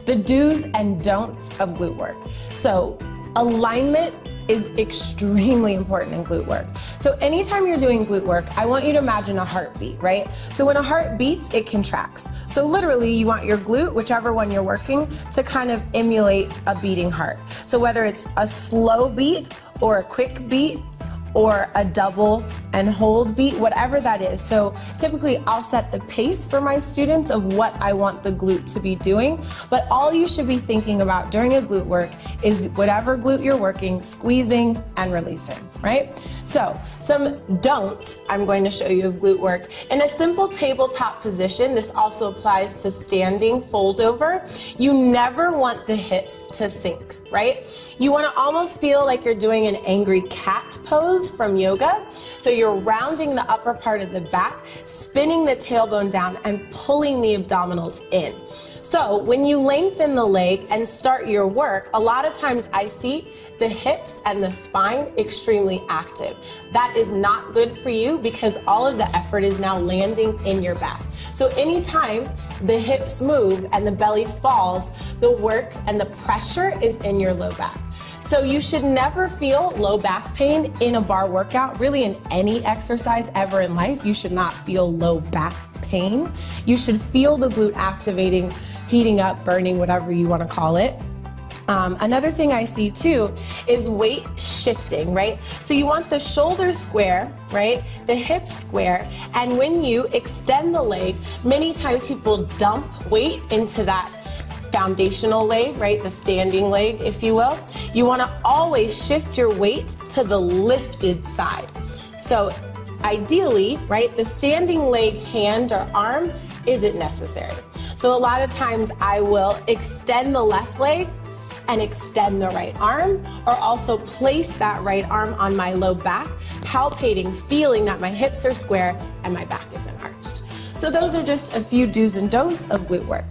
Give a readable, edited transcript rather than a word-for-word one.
the do's and don'ts of glute work. So alignment is extremely important in glute work. So anytime you're doing glute work, I want you to imagine a heartbeat, right? So when a heart beats, it contracts. So literally you want your glute, whichever one you're working, to kind of emulate a beating heart. So whether it's a slow beat or a quick beat, or a double and hold beat, whatever that is. So typically I'll set the pace for my students of what I want the glute to be doing, but all you should be thinking about during a glute work is whatever glute you're working, squeezing and releasing, right? So some don'ts I'm going to show you of glute work. In a simple tabletop position, this also applies to standing fold over, you never want the hips to sink, right? You want to almost feel like you're doing an angry cat pose from yoga. So you're rounding the upper part of the back, spinning the tailbone down and pulling the abdominals in. So when you lengthen the leg and start your work, a lot of times I see the hips and the spine extremely active. That is not good for you because all of the effort is now landing in your back. So anytime the hips move and the belly falls, the work and the pressure is in your low back. So you should never feel low back pain in a bar workout, really in any exercise ever in life. You should not feel low back pain. You should feel the glute activating, heating up, burning, whatever you want to call it. Another thing I see too is weight shifting, right? So you want the shoulders square, right? The hips square, and when you extend the leg, many times people dump weight into that foundational leg, right? The standing leg, if you will. You want to always shift your weight to the lifted side. So ideally, right, the standing leg, hand or arm isn't necessary. So a lot of times I will extend the left leg and extend the right arm, or also place that right arm on my low back, palpating, feeling that my hips are square and my back isn't arched. So those are just a few do's and don'ts of glute work.